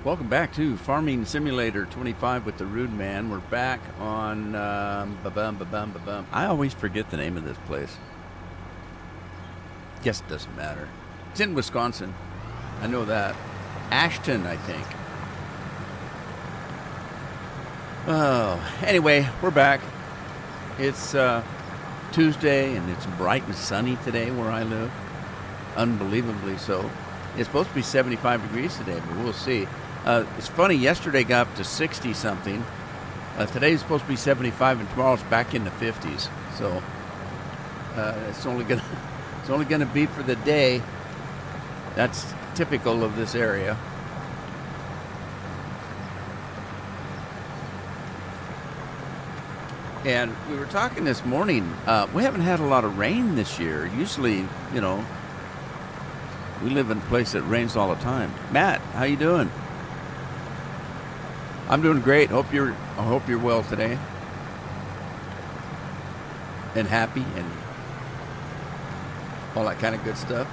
Welcome back to Farming Simulator 25 with the Rude Man. We're back on I always forget the name of this place. Guess it doesn't matter. It's in Wisconsin. I know that. Ashton, I think. Oh, anyway, we're back. It's Tuesday, and it's bright and sunny today where I live. Unbelievably so. It's supposed to be 75 degrees today, but we'll see. It's funny, yesterday got up to 60-something. Today's supposed to be 75, and tomorrow's back in the 50s. So it's only gonna be for the day. That's typical of this area. And we were talking this morning, we haven't had a lot of rain this year. Usually, you know, we live in a place that rains all the time. Matt, how you doing? I'm doing great. I hope you're well today. And happy and all that kind of good stuff.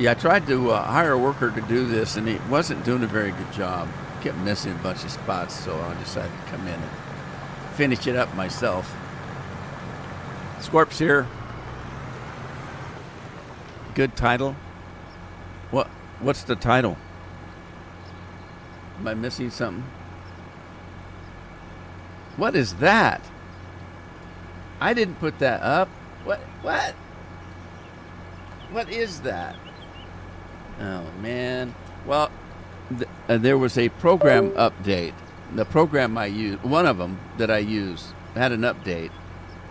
Yeah, I tried to hire a worker to do this, and he wasn't doing a very good job. Kept missing a bunch of spots, so I decided to come in and finish it up myself. Scorp's here. Good title. What's the title? Am I missing something? What is that? I didn't put that up. What? What is that? Oh, man. Well, there was a program update. The program I use, one of them that I use, had an update.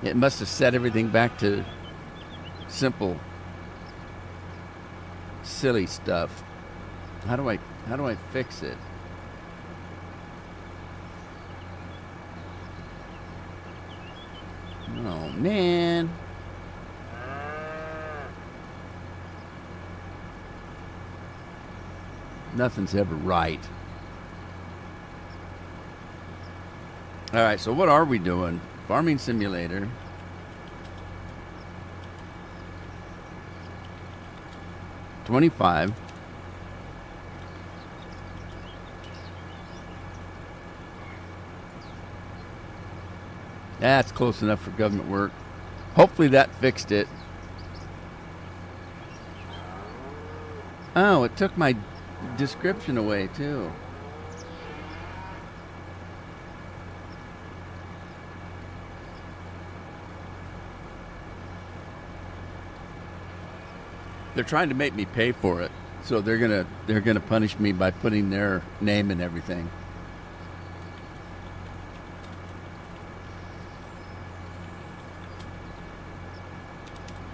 It must have set everything back to simple, silly stuff. How do I fix it? Oh, man. Nothing's ever right. All right, so what are we doing? Farming Simulator. $25. That's close enough for government work. Hopefully that fixed it. Oh, it took my description away too. They're trying to make me pay for it, so they're gonna punish me by putting their name and everything.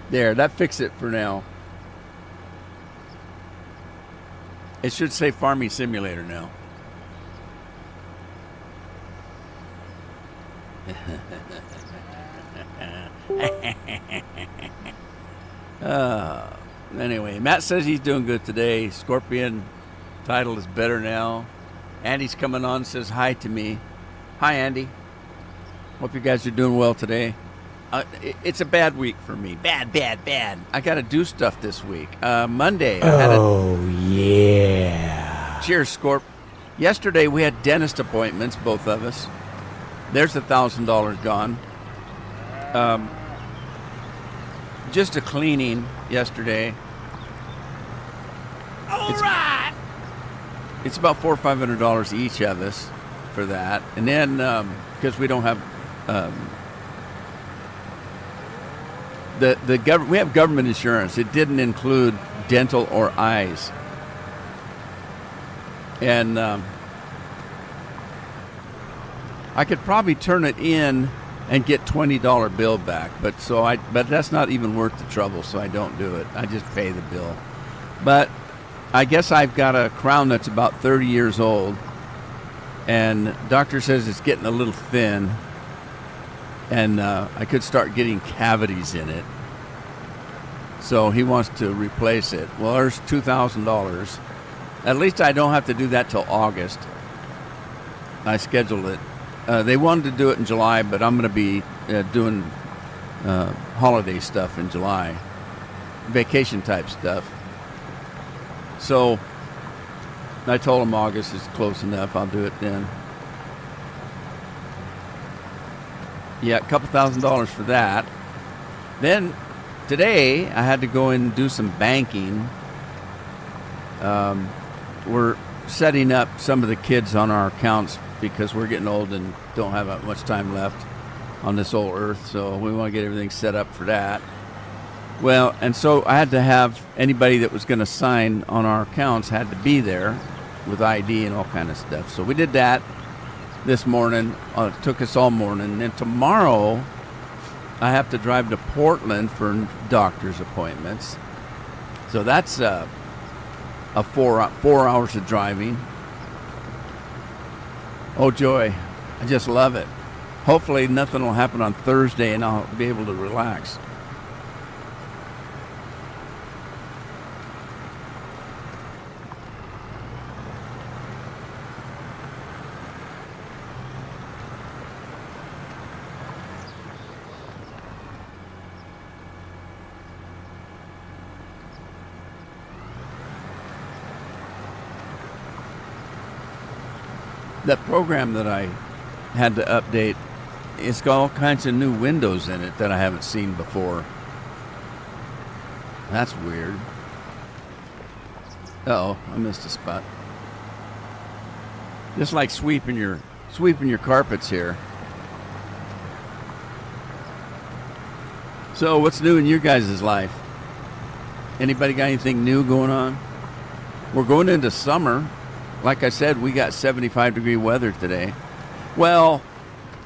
There, that fixed it for now. It should say Farming Simulator now. Anyway, Matt says he's doing good today. Scorpion title is better now. Andy's coming on, says hi to me. Hi, Andy. Hope you guys are doing well today. It's a bad week for me. Bad. I got to do stuff this week. Monday. Yeah. Cheers, Scorp. Yesterday we had dentist appointments, both of us. There's $1,000 gone. Just a cleaning yesterday. It's about $400 or $500 each of us for that, and then because we don't have the government, we have government insurance. It didn't include dental or eyes, and I could probably turn it in and get $20 bill back, but that's not even worth the trouble, so I don't do it. I just pay the bill. But I guess I've got a crown that's about 30 years old, and doctor says it's getting a little thin, and I could start getting cavities in it. So he wants to replace it. Well, there's $2,000. At least I don't have to do that till August. I scheduled it. They wanted to do it in July, but I'm going to be doing holiday stuff in July, vacation type stuff. So I told them August is close enough. I'll do it then. Yeah, a couple $1,000s for that. Then today I had to go in and do some banking. We're setting up some of the kids on our accounts because we're getting old and don't have that much time left on this old earth, so we want to get everything set up for that. Well, and so I had to have anybody that was going to sign on our accounts had to be there with ID and all kind of stuff. So we did that this morning. It took us all morning. And tomorrow I have to drive to Portland for doctor's appointments. So that's a 4 hours of driving. Oh joy, I just love it. Hopefully nothing will happen on Thursday and I'll be able to relax. That program that I had to update, it's got all kinds of new windows in it that I haven't seen before. That's weird. Uh-oh, I missed a spot. Just like sweeping your carpets here. So what's new in your guys' life? Anybody got anything new going on? We're going into summer. Like I said, we got 75-degree weather today. Well,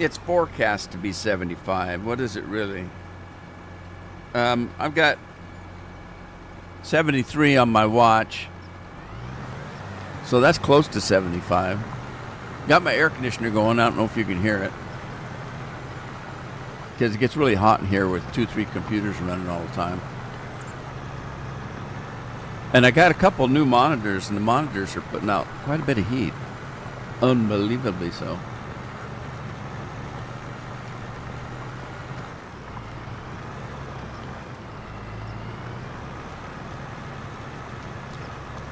it's forecast to be 75. What is it really? I've got 73 on my watch. So that's close to 75. Got my air conditioner going. I don't know if you can hear it. Because it gets really hot in here with 2-3 computers running all the time. And I got a couple new monitors, and the monitors are putting out quite a bit of heat. Unbelievably so.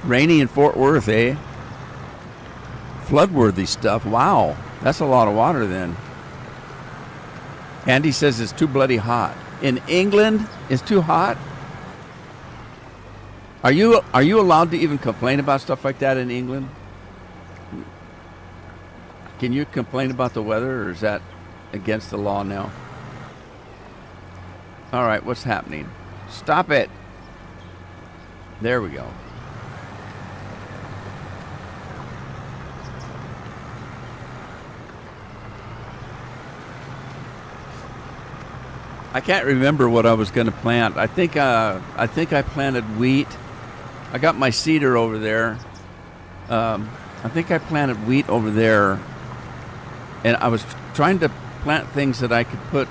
Rainy in Fort Worth, eh? Floodworthy stuff. Wow. That's a lot of water then. Andy says it's too bloody hot. In England, it's too hot? Are you allowed to even complain about stuff like that in England? Can you complain about the weather, or is that against the law now? All right, what's happening? Stop it. There we go. I can't remember what I was going to plant. I think I planted wheat. I got my cedar over there. I think I planted wheat over there, and I was trying to plant things that I could put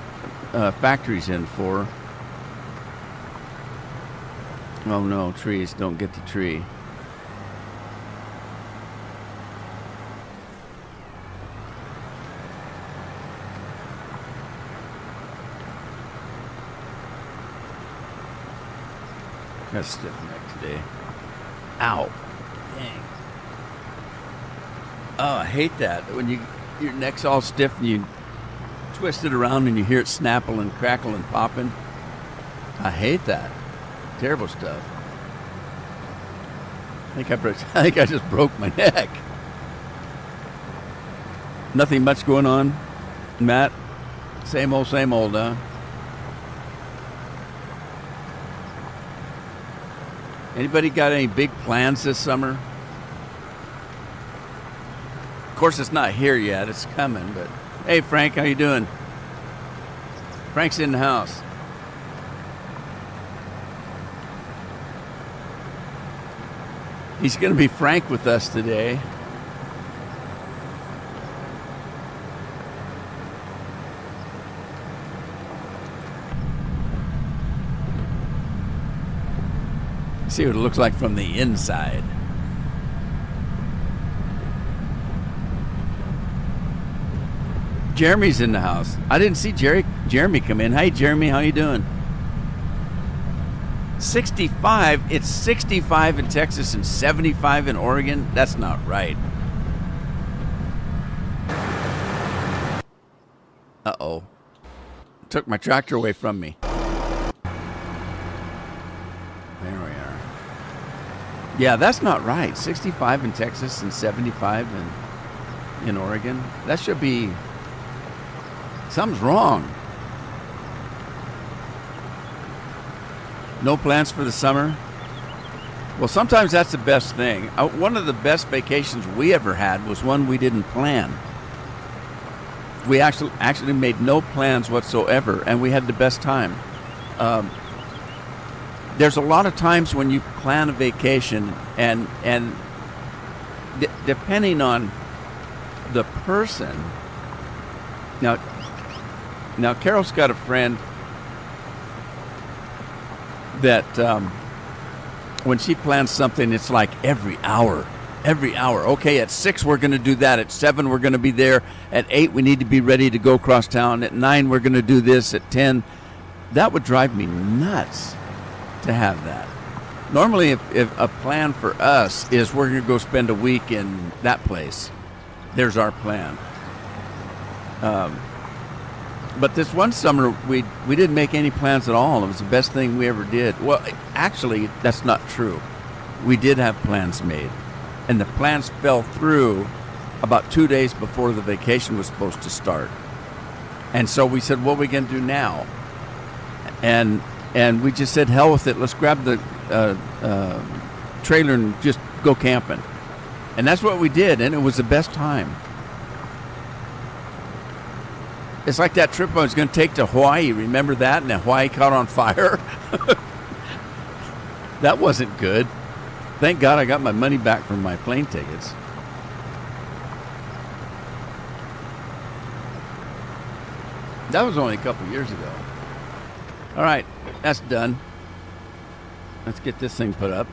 factories in for. Oh no, trees, don't get the tree. Got a stiff neck today. Ow. Dang. Oh, I hate that. When your neck's all stiff and you twist it around and you hear it snapple and crackle and popping. I hate that. Terrible stuff. I think I just broke my neck. Nothing much going on, Matt? Same old, huh? Anybody got any big plans this summer? Of course, it's not here yet. It's coming, but... Hey, Frank, how you doing? Frank's in the house. He's going to be frank with us today. See what it looks like from the inside. Jeremy's in the house. I didn't see Jeremy come in. Hey, Jeremy, how you doing? 65. It's 65 in Texas and 75 in Oregon. That's not right. Uh-oh. Took my tractor away from me. There we are. Yeah, that's not right. 65 in Texas and 75 in Oregon. That should be... Something's wrong. No plans for the summer? Well, sometimes that's the best thing. One of the best vacations we ever had was one we didn't plan. We actually made no plans whatsoever, and we had the best time. There's a lot of times when you plan a vacation, and depending on the person. Now Carol's got a friend that when she plans something, it's like every hour. Okay, at 6 we're going to do that. At 7 we're going to be there. At 8 we need to be ready to go across town. At 9 we're going to do this. At 10, that would drive me nuts to have that. Normally, if a plan for us is we're going to go spend a week in that place, there's our plan. But this one summer, we didn't make any plans at all. It was the best thing we ever did. Well, actually, that's not true. We did have plans made. And the plans fell through about 2 days before the vacation was supposed to start. And so we said, what are we going to do now? And we just said, hell with it. Let's grab the trailer and just go camping. And that's what we did, and it was the best time. It's like that trip I was going to take to Hawaii. Remember that? And Hawaii caught on fire? That wasn't good. Thank God I got my money back from my plane tickets. That was only a couple years ago. All right, that's done. Let's get this thing put up.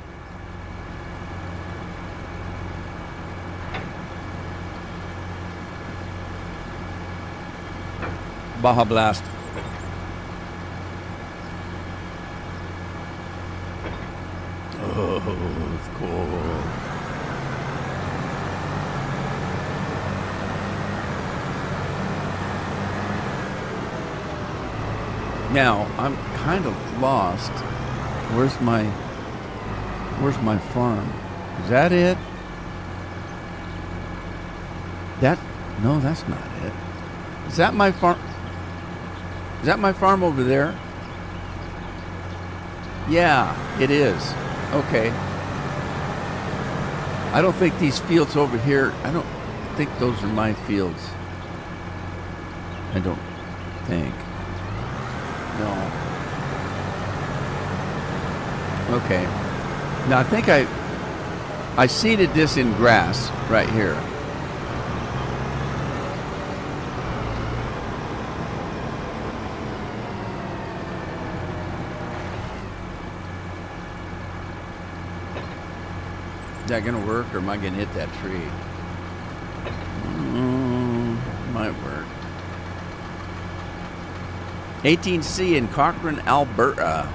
Baja Blast. Oh, it's cool. Now, I'm kind of lost. Where's my farm? Is that it? No, that's not it. Is that my farm? Is that my farm over there? Yeah, it is. Okay. I don't think these fields over here, I don't think those are my fields. I don't think. No. Okay. Now I think I seeded this in grass right here. Is that going to work, or am I going to hit that tree? Might work. 18C in Cochrane, Alberta.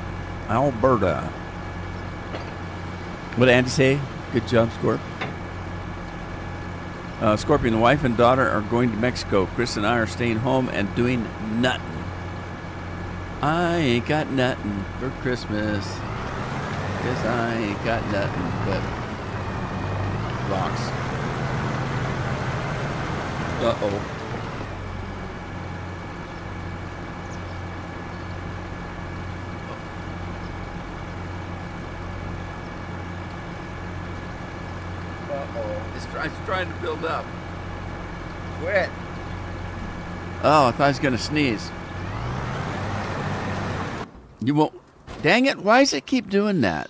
What did Andy say? Good job, Scorp. Scorpion, the wife and daughter are going to Mexico. Chris and I are staying home and doing nothing. I ain't got nothing for Christmas. Guess I ain't got nothing but rocks. Uh-oh. It's trying to build up. Quit. Oh, I thought I was going to sneeze. You won't. Dang it, why does it keep doing that?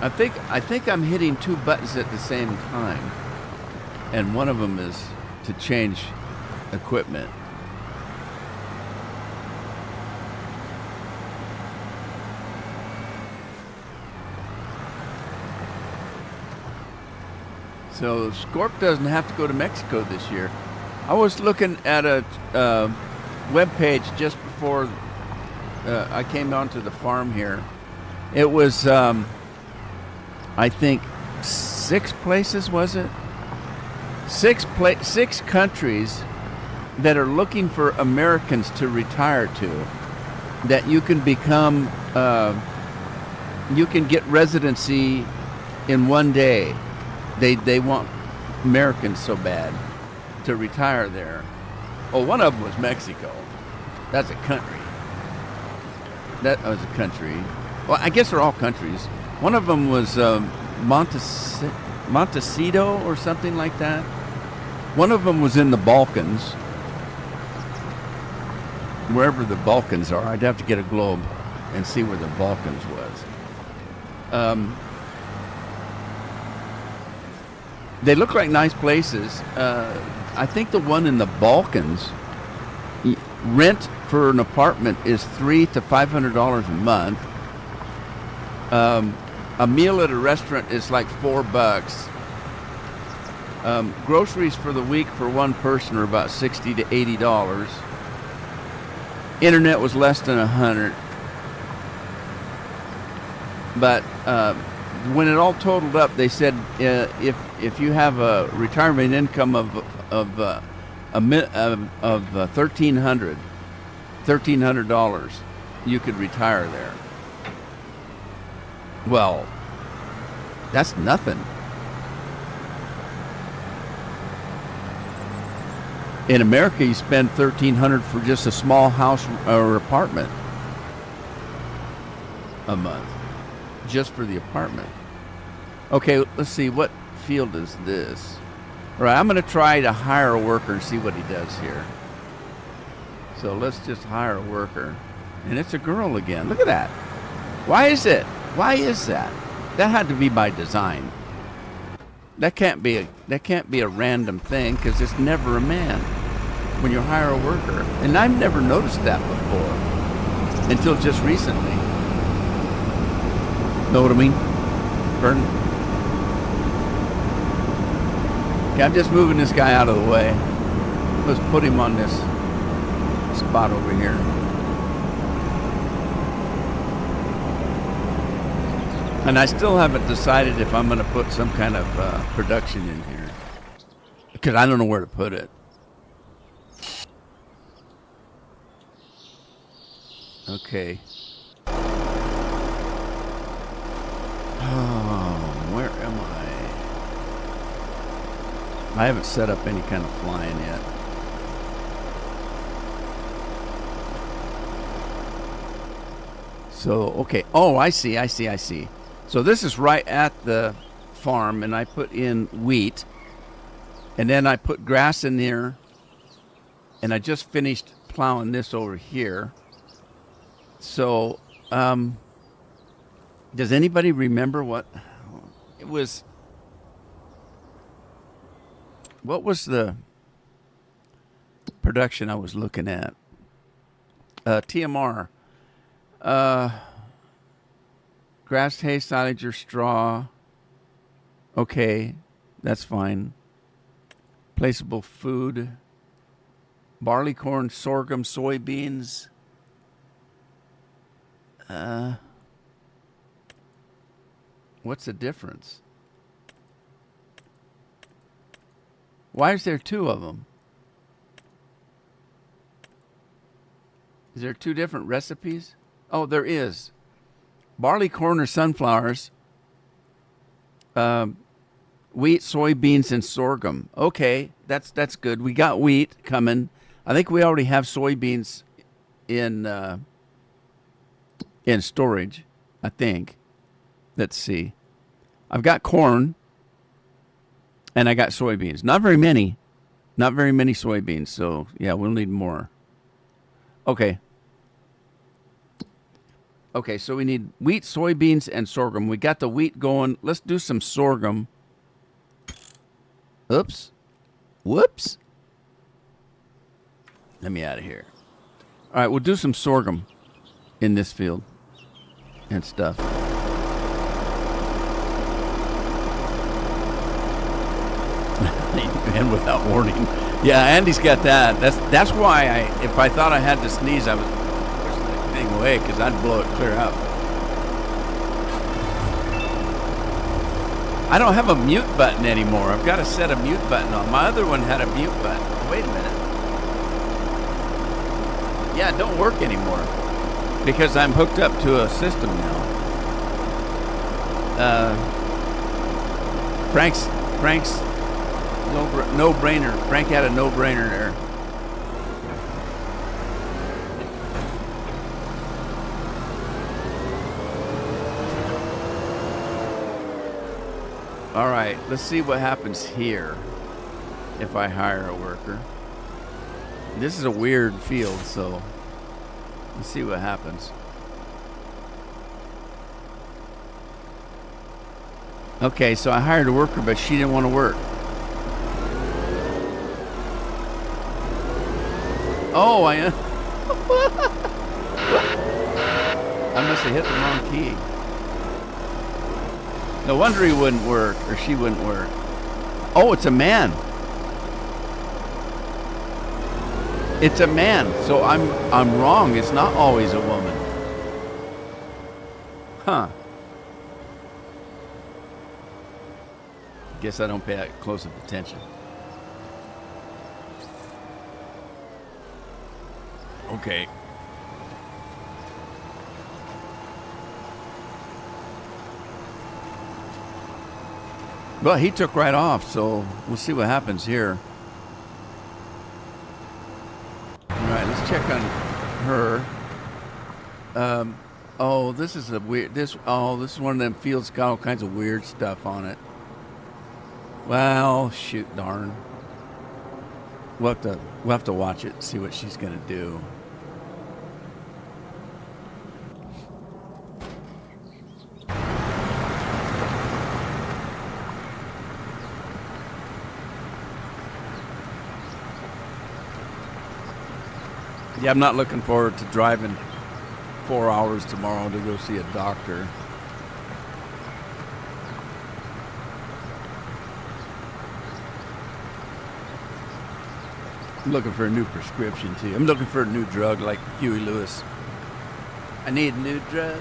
I think I'm hitting two buttons at the same time. And one of them is to change equipment. So Scorp doesn't have to go to Mexico this year. I was looking at a web page just before I came onto the farm here. It was, I think, 6 places, was it? 6 countries that are looking for Americans to retire to, that you can become, you can get residency in one day. They want Americans so bad to retire there. Oh, one of them was Mexico. That's a country. That was a country. Well, I guess they're all countries. One of them was Montecito or something like that. One of them was in the Balkans. Wherever the Balkans are, I'd have to get a globe and see where the Balkans was. They look like nice places. I think the one in the Balkans, rent for an apartment is $300 to $500 a month. A meal at a restaurant is like $4. Groceries for the week for one person are about $60 to $80. Internet was less than $100. But when it all totaled up, they said if you have a retirement income of $1,300, you could retire there. Well, that's nothing. In America, you spend $1,300 for just a small house or apartment a month, just for the apartment. Okay, let's see, what field is this? All right, I'm going to try to hire a worker and see what he does here. So let's just hire a worker, and it's a girl again. Look at that. Why is it? Why is that? That had to be by design. That can't be a random thing, because it's never a man when you hire a worker. And I've never noticed that before until just recently. Know what I mean, Vernon? Okay, I'm just moving this guy out of the way. Let's put him on this spot over here. And I still haven't decided if I'm going to put some kind of production in here, because I don't know where to put it. Okay. Oh, where am I? I haven't set up any kind of flying yet. So, okay. Oh, I see. So this is right at the farm, and I put in wheat, and then I put grass in there, and I just finished plowing this over here. So, does anybody remember what it was? What was the production I was looking at? TMR. Grass, hay, silage, or straw. Okay, that's fine. Placeable food. Barley, corn, sorghum, soybeans. What's the difference? Why is there 2 of them? Is there 2 different recipes? Oh, there is. Barley, corn, or sunflowers. Wheat, soybeans, and sorghum. Okay, that's good. We got wheat coming. I think we already have soybeans in storage, I think. Let's see. I've got corn, and I got soybeans. Not very many soybeans. So yeah, we'll need more. Okay, so we need wheat, soybeans, and sorghum. We got the wheat going. Let's do some sorghum. Oops. Whoops. Let me out of here. All right, we'll do some sorghum in this field and stuff. and without warning. Yeah, Andy's got that. That's why if I thought I had to sneeze, I was pushing the thing away because I'd blow it clear out. I don't have a mute button anymore. I've got to set a mute button on. My other one had a mute button. Oh, wait a minute. Yeah, it don't work anymore because I'm hooked up to a system now. Frank's no-brainer. Frank had a no-brainer there. All right, let's see what happens here if I hire a worker. This is a weird field, so let's see what happens. Okay, so I hired a worker, but she didn't want to work. Oh, I must have hit the wrong key. No wonder he wouldn't work, or she wouldn't work. Oh, it's a man. It's a man, so I'm wrong. It's not always a woman. Huh. Guess I don't pay that close of attention. Okay. Well, he took right off, so we'll see what happens here. All right, let's check on her. Oh, this is a weird. This is one of them fields got all kinds of weird stuff on it. Well, shoot, darn. We'll have to watch it and see what she's gonna do. Yeah, I'm not looking forward to driving 4 hours tomorrow to go see a doctor. I'm looking for a new prescription too. I'm looking for a new drug like Huey Lewis. I need a new drug.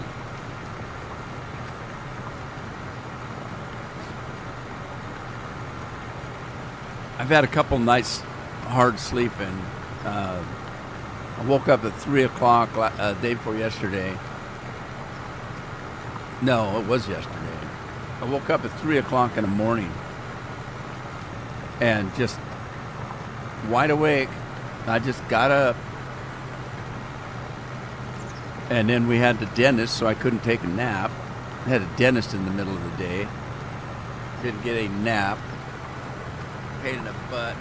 I've had a couple nights hard sleeping. I woke up at 3 o'clock day before yesterday. No, it was yesterday. I woke up at 3 o'clock in the morning and just wide awake. I just got up. And then we had the dentist, so I couldn't take a nap. I had a dentist in the middle of the day. Didn't get a nap. Pain in the butt.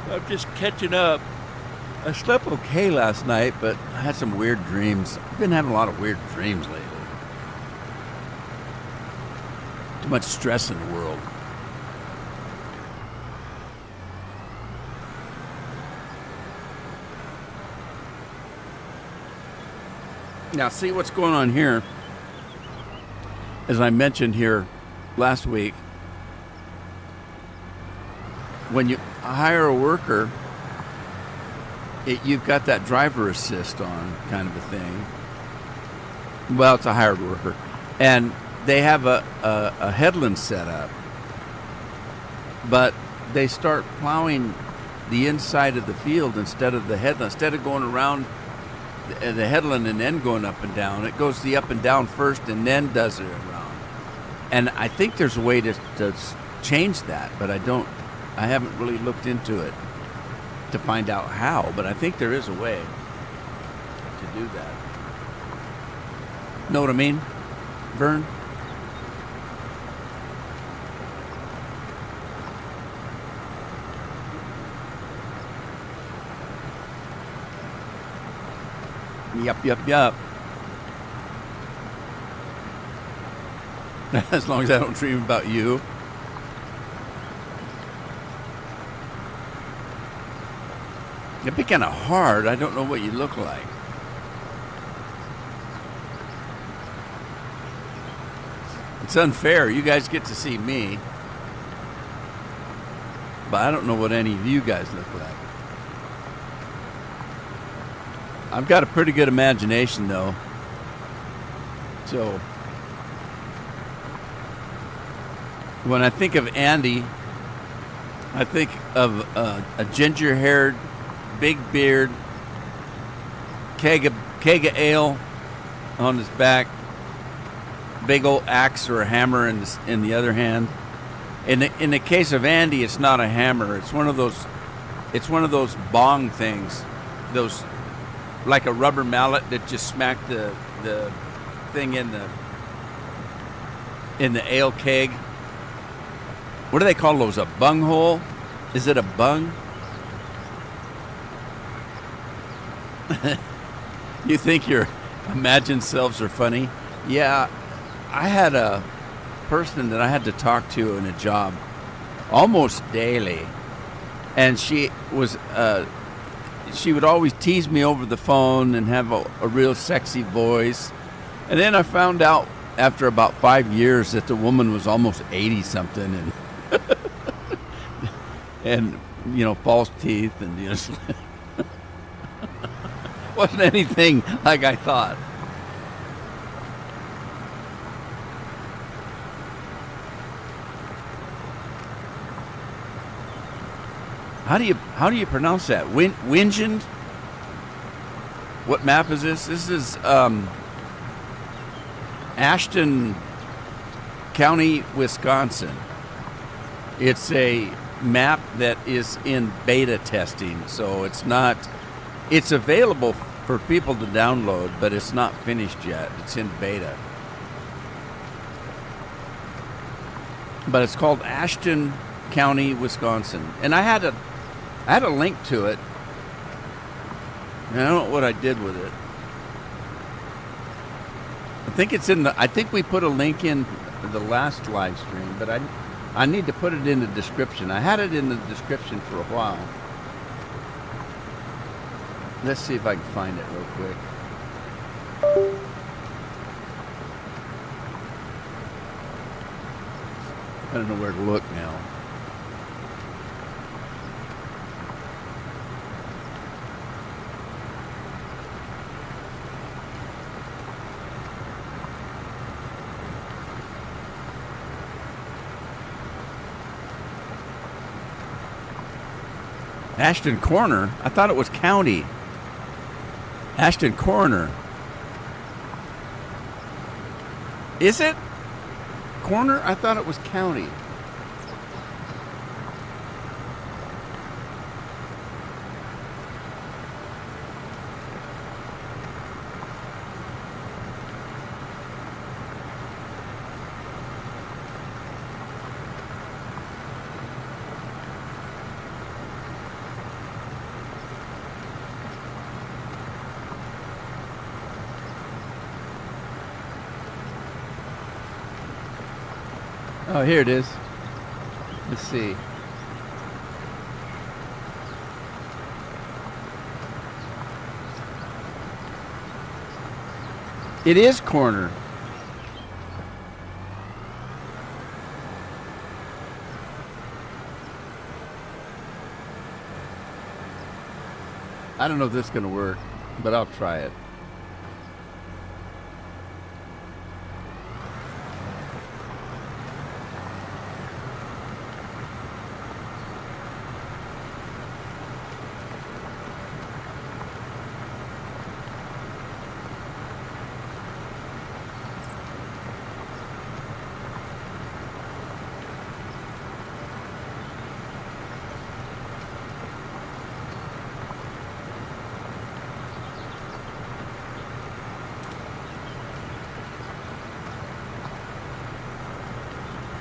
I'm just catching up. I slept okay last night, but I had some weird dreams. I've been having a lot of weird dreams lately. Too much stress in the world. Now, see what's going on here. As I mentioned here last week, when you hire a worker, you've got that driver assist on kind of a thing. Well, it's a hired worker. And they have a headland set up. But they start plowing the inside of the field instead of the headland. Instead of going around the headland and then going up and down, it goes the up and down first and then does it around. And I think there's a way to change that, but I haven't really looked into it to find out how, but I think there is a way to do that. Know what I mean, Vern? Yup. As long as I don't dream about you. It'd be kind of hard. I don't know what you look like. It's unfair. You guys get to see me. but I don't know what any of you guys look like. I've got a pretty good imagination, though. So when I think of Andy, I think of a ginger-haired, big beard, keg of ale on his back, big old axe or a hammer in the other hand. In the case of Andy, it's not a hammer. It's one of those bong things, those like a rubber mallet that just smacked the thing in the ale keg. What do they call those? A bung hole? Is it a bung? You think your imagined selves are funny? Yeah, I had a person that I had to talk to in a job almost daily, and she would always tease me over the phone and have a real sexy voice. And then I found out after about 5 years that the woman was almost 80 something and and false teeth and wasn't anything like I thought. How do you pronounce that? Wingend? What map is this? This is Ashton County, Wisconsin. It's a map that is in beta testing, so it's available for people to download, but it's not finished yet. It's in beta. But it's called Ashton County, Wisconsin. And I had a link to it. And I don't know what I did with it. I think we put a link in the last live stream, but I need to put it in the description. I had it in the description for a while. Let's see if I can find it real quick. I don't know where to look now. Ashton Corner? I thought it was county. Ashton Corner. Is it? Corner? I thought it was county. Oh, here it is. Let's see. It is corner. I don't know if this is going to work, but I'll try it.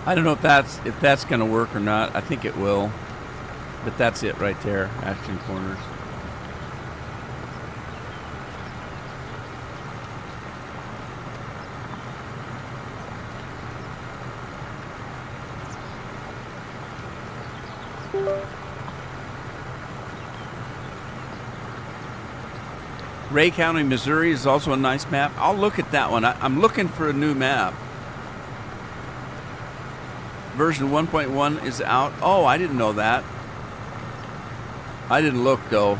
I don't know if that's going to work or not. I think it will. But that's it right there, Ashton Corners. Ray County, Missouri is also a nice map. I'll look at that one. I'm looking for a new map. Version 1.1 is out. Oh, I didn't know that. I didn't look though.